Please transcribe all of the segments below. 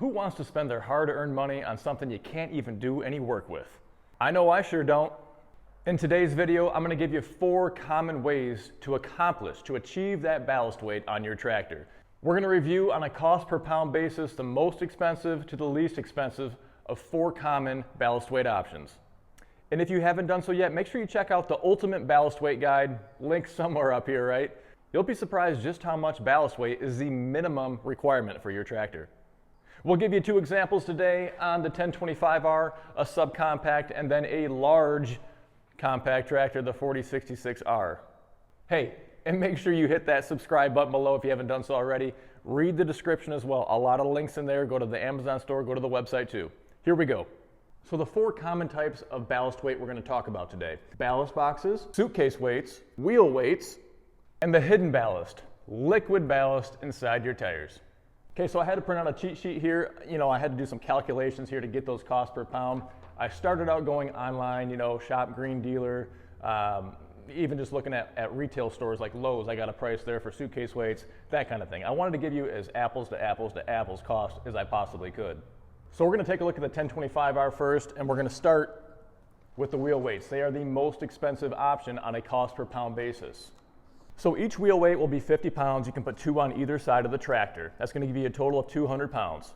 Who wants to spend their hard-earned money on something you can't even do any work with? I know I sure don't. In today's video, I'm going to give you 4 common ways to achieve that ballast weight on your tractor. We're going to review on a cost per pound basis the most expensive to the least expensive of 4 common ballast weight options. And if you haven't done so yet, make sure you check out the Ultimate Ballast Weight Guide, link somewhere up here, right? You'll be surprised just how much ballast weight is the minimum requirement for your tractor. We'll give you 2 examples today on the 1025R, a subcompact, and then a large compact tractor, the 4066R. Hey, and make sure you hit that subscribe button below if you haven't done so already. Read the description as well. A lot of links in there. Go to the Amazon store, go to the website too. Here we go. So the 4 common types of ballast weight we're going to talk about today: ballast boxes, suitcase weights, wheel weights, and the hidden ballast, liquid ballast inside your tires. Okay, so I had to print out a cheat sheet here. I had to do some calculations here to get those costs per pound. I started out going online, shop green dealer, even just looking at retail stores like Lowe's. I got a price there for suitcase weights, that kind of thing. I wanted to give you as apples to apples cost as I possibly could. So we're going to take a look at the 1025R first, and we're going to start with the wheel weights. They are the most expensive option on a cost per pound basis. So each wheel weight will be 50 pounds. You can put 2 on either side of the tractor. That's going to give you a total of 200 pounds.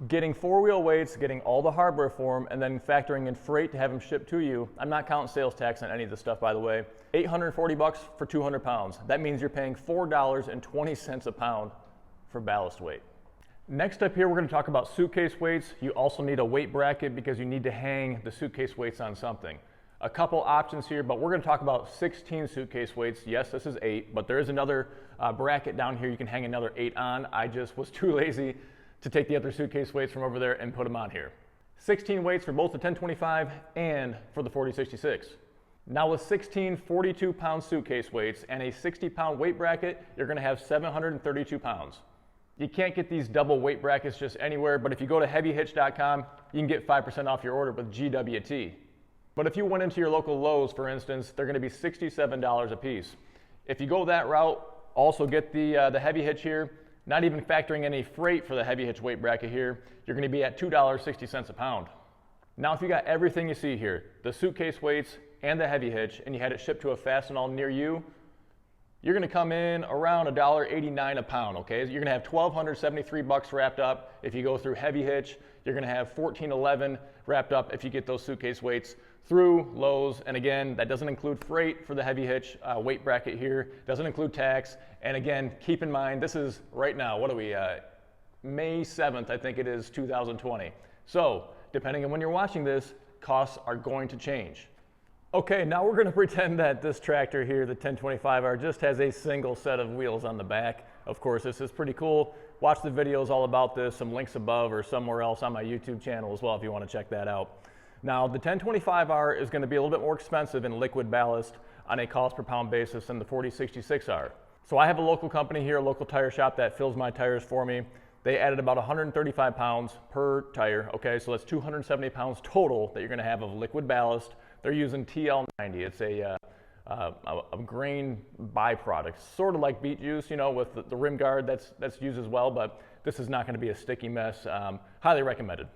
Getting 4 wheel weights, getting all the hardware for them, and then factoring in freight to have them shipped to you. I'm not counting sales tax on any of this stuff, by the way. $840 for 200 pounds. That means you're paying $4.20 a pound for ballast weight. Next up here, we're going to talk about suitcase weights. You also need a weight bracket because you need to hang the suitcase weights on something. A couple options here, but we're going to talk about 16 suitcase weights. Yes, this is 8, but there is another bracket down here you can hang another 8 on. I just was too lazy to take the other suitcase weights from over there and put them on here. 16 weights for both the 1025 and for the 4066. Now with 16 42-pound suitcase weights and a 60-pound weight bracket, you're going to have 732 pounds. You can't get these double weight brackets just anywhere, but if you go to heavyhitch.com, you can get 5% off your order with GWT. But if you went into your local Lowe's, for instance, they're going to be $67 a piece. If you go that route, also get the heavy hitch here, not even factoring any freight for the heavy hitch weight bracket here, you're going to be at $2.60 a pound. Now, if you got everything you see here, the suitcase weights and the heavy hitch, and you had it shipped to a Fastenal near you, you're going to come in around $1.89 a pound, okay? You're going to have $1,273 wrapped up if you go through heavy hitch. You're going to have $1,411 wrapped up if you get those suitcase weights through Lowe's. And again, that doesn't include freight for the heavy hitch weight bracket here. Doesn't include tax. And again, keep in mind, this is right now, what are we, May 7th, I think it is, 2020. So depending on when you're watching this, costs are going to change. Okay, now we're going to pretend that this tractor here, the 1025R, just has a single set of wheels on the back. Of course, this is pretty cool. Watch the videos all about this, some links above or somewhere else on my YouTube channel as well if you want to check that out. Now, the 1025R is going to be a little bit more expensive in liquid ballast on a cost per pound basis than the 4066R. So I have a local company here, a local tire shop that fills my tires for me. They added about 135 pounds per tire, okay? So that's 270 pounds total that you're going to have of liquid ballast. They're using TL90. It's a grain byproduct, sort of like beet juice, with the rim guard that's used as well, but this is not going to be a sticky mess. Highly recommended.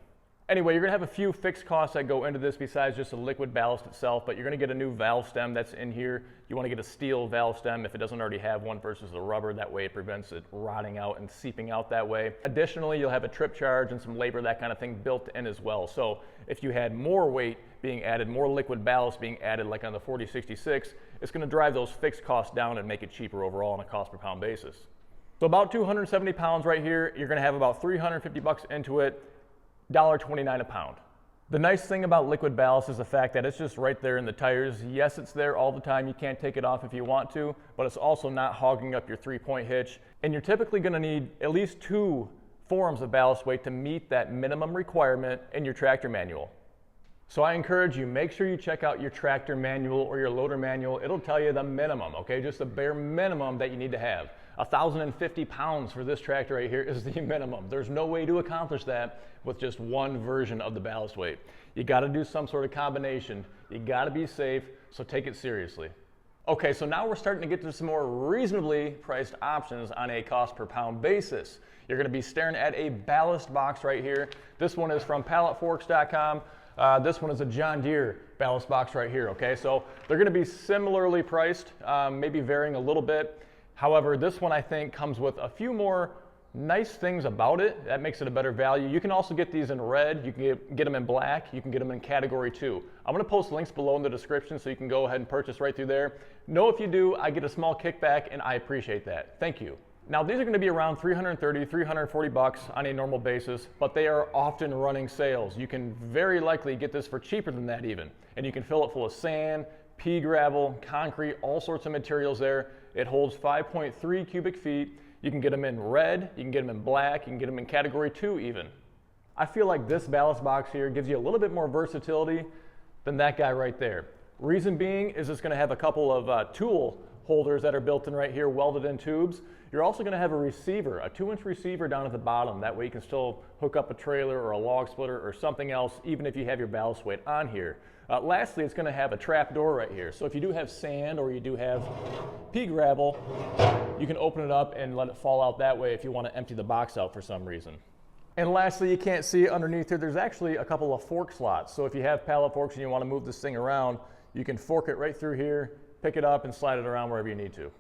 Anyway, you're going to have a few fixed costs that go into this besides just the liquid ballast itself, but you're going to get a new valve stem that's in here. You want to get a steel valve stem if it doesn't already have one versus the rubber. That way it prevents it rotting out and seeping out that way. Additionally, you'll have a trip charge and some labor, that kind of thing, built in as well. So if you had more weight being added, more liquid ballast being added like on the 4066, it's going to drive those fixed costs down and make it cheaper overall on a cost per pound basis. So about 270 pounds right here, you're going to have about $350 into it. $1.29 a pound. The nice thing about liquid ballast is the fact that it's just right there in the tires. Yes, it's there all the time. You can't take it off if you want to, but it's also not hogging up your 3-point hitch. And you're typically going to need at least 2 forms of ballast weight to meet that minimum requirement in your tractor manual. So I encourage you, make sure you check out your tractor manual or your loader manual. It'll tell you the minimum, okay? Just the bare minimum that you need to have. 1,050 pounds for this tractor right here is the minimum. There's no way to accomplish that with just one version of the ballast weight. You got to do some sort of combination. You got to be safe, so take it seriously. Okay, so now we're starting to get to some more reasonably priced options on a cost per pound basis. You're gonna be staring at a ballast box right here. This one is from palletforks.com. This one is a John Deere ballast box right here, okay? So they're gonna be similarly priced, maybe varying a little bit. However, this one I think comes with a few more nice things about it. That makes it a better value. You can also get these in red. You can get them in black. You can get them in category 2. I'm going to post links below in the description so you can go ahead and purchase right through there. Know if you do, I get a small kickback and I appreciate that. Thank you. Now these are going to be around $330, $340 on a normal basis, but they are often running sales. You can very likely get this for cheaper than that even. And you can fill it full of sand, pea gravel, concrete, all sorts of materials there. It holds 5.3 cubic feet. You can get them in red, you can get them in black, you can get them in category 2 even. I feel like this ballast box here gives you a little bit more versatility than that guy right there. Reason being is it's going to have a couple of tool holders that are built in right here, welded in tubes. You're also going to have a receiver, a 2-inch receiver down at the bottom. That way you can still hook up a trailer or a log splitter or something else, even if you have your ballast weight on here. Lastly, it's going to have a trap door right here. So if you do have sand or you do have pea gravel, you can open it up and let it fall out that way if you want to empty the box out for some reason. And lastly, you can't see it underneath here, there's actually a couple of fork slots. So if you have pallet forks and you want to move this thing around, you can fork it right through here, pick it up and slide it around wherever you need to.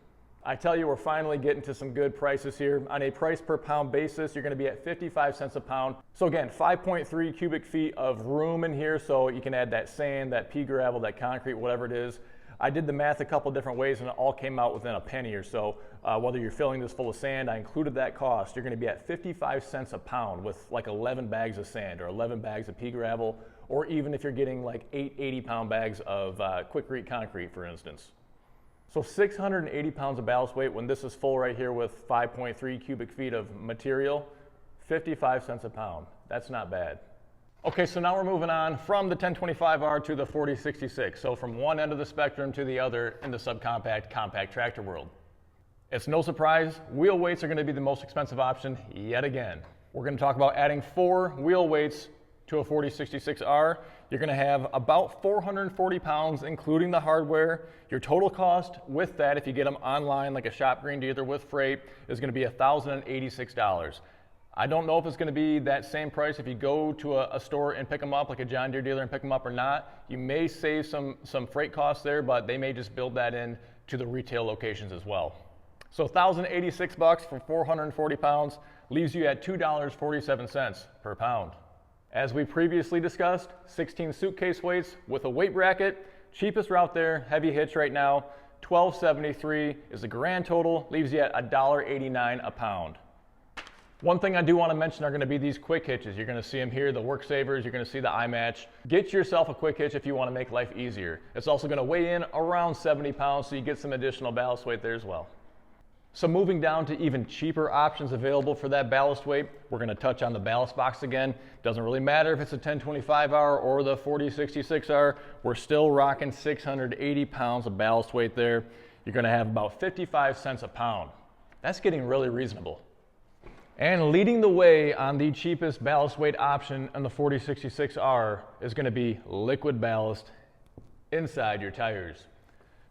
I tell you, we're finally getting to some good prices here. On a price per pound basis, you're gonna be at 55 cents a pound. So again, 5.3 cubic feet of room in here, so you can add that sand, that pea gravel, that concrete, whatever it is. I did the math a couple different ways and it all came out within a penny or so. Whether you're filling this full of sand, I included that cost. You're gonna be at 55 cents a pound with like 11 bags of sand or 11 bags of pea gravel, or even if you're getting like 8 80-pound bags of quick-rete concrete, for instance. So 680 pounds of ballast weight when this is full right here with 5.3 cubic feet of material, 55 cents a pound. That's not bad. Okay, so now we're moving on from the 1025R to the 4066. So from one end of the spectrum to the other in the subcompact, compact tractor world. It's no surprise, wheel weights are going to be the most expensive option yet again. We're going to talk about adding 4 wheel weights to a 4066R. You're going to have about 440 pounds, including the hardware. Your total cost with that, if you get them online like a shop green dealer with freight, is going to be $1,086. I don't know if it's going to be that same price if you go to a store and pick them up, like a John Deere dealer and pick them up or not. You may save some freight costs there, but they may just build that in to the retail locations as well. So $1,086 for 440 pounds leaves you at $2.47 per pound. As we previously discussed, 16 suitcase weights with a weight bracket, cheapest route there, heavy hitch right now, $12.73 is the grand total, leaves you at $1.89 a pound. One thing I do want to mention are going to be these quick hitches. You're going to see them here, the Work Savers, you're going to see the iMatch. Get yourself a quick hitch if you want to make life easier. It's also going to weigh in around 70 pounds, so you get some additional ballast weight there as well. So moving down to even cheaper options available for that ballast weight, we're going to touch on the ballast box again. Doesn't really matter if it's a 1025R or the 4066R, we're still rocking 680 pounds of ballast weight there. You're going to have about 55 cents a pound. That's getting really reasonable. And leading the way on the cheapest ballast weight option on the 4066R is going to be liquid ballast inside your tires.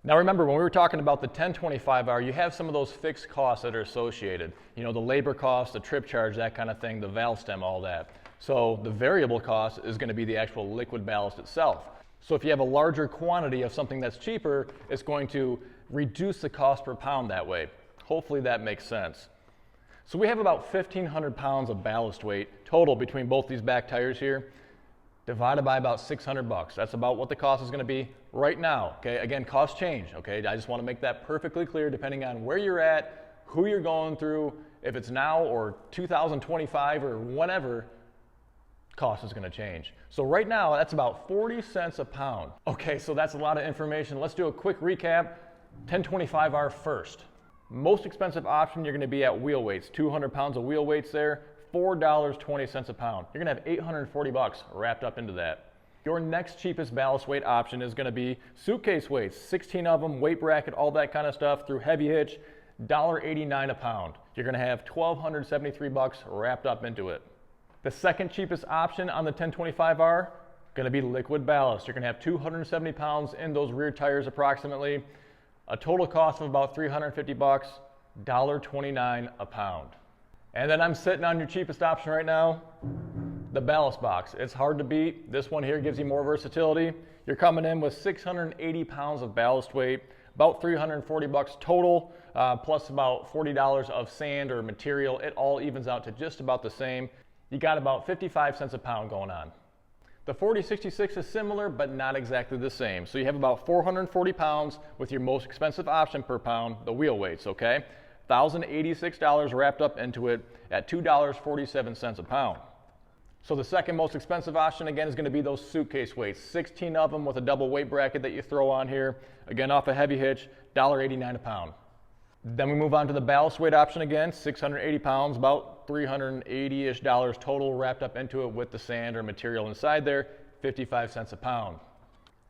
Now remember, when we were talking about the 1025R, you have some of those fixed costs that are associated. You know, the labor cost, the trip charge, that kind of thing, the valve stem, all that. So the variable cost is going to be the actual liquid ballast itself. So if you have a larger quantity of something that's cheaper, it's going to reduce the cost per pound that way. Hopefully that makes sense. So we have about 1,500 pounds of ballast weight total between both these back tires here, divided by about 600 bucks. That's about what the cost is going to be right now. Okay, again, costs change. Okay, I just want to make that perfectly clear depending on where you're at, who you're going through, if it's now or 2025 or whenever, cost is going to change. So right now, that's about 40 cents a pound. Okay, so that's a lot of information. Let's do a quick recap. 1025R first. Most expensive option, you're going to be at wheel weights. 200 pounds of wheel weights there, $4.20 a pound. You're going to have 840 bucks wrapped up into that. Your next cheapest ballast weight option is going to be suitcase weights, 16 of them, weight bracket, all that kind of stuff through heavy hitch, $1.89 a pound. You're going to have 1,273 bucks wrapped up into it. The second cheapest option on the 1025R, going to be liquid ballast. You're going to have 270 pounds in those rear tires approximately, A total cost of about $350, $1.29 a pound. And then I'm sitting on your cheapest option right now, the ballast box. It's hard to beat. This one here gives you more versatility. You're coming in with 680 pounds of ballast weight, about $340 total, plus about $40 of sand or material. It all evens out to just about the same. You got about 55 cents a pound going on. The 4066 is similar, but not exactly the same. So you have about 440 pounds with your most expensive option per pound, the wheel weights, okay? $1,086 wrapped up into it at $2.47 a pound. So the second most expensive option, again, is going to be those suitcase weights. 16 of them with a double weight bracket that you throw on here. Again, off a heavy hitch, $1.89 a pound. Then we move on to the ballast weight option again, 680 pounds, about $380-ish total wrapped up into it with the sand or material inside there, 55 cents a pound.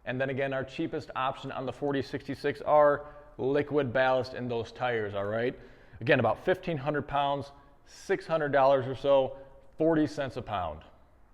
And then again, our cheapest option on the 4066 are liquid ballast in those tires, all right? Again, about 1,500 pounds, $600 or so, 40 cents a pound.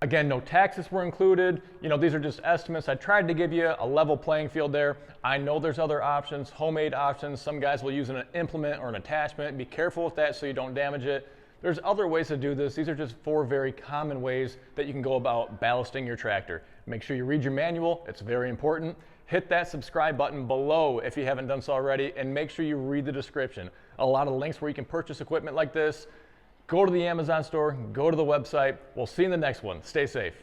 Again, no taxes were included. You know, these are just estimates. I tried to give you a level playing field there. I know there's other options, homemade options. Some guys will use an implement or an attachment. Be careful with that so you don't damage it. There's other ways to do this. These are just 4 very common ways that you can go about ballasting your tractor. Make sure you read your manual. It's very important. Hit that subscribe button below if you haven't done so already, and make sure you read the description. A lot of links where you can purchase equipment like this. Go to the Amazon store, go to the website. We'll see you in the next one. Stay safe.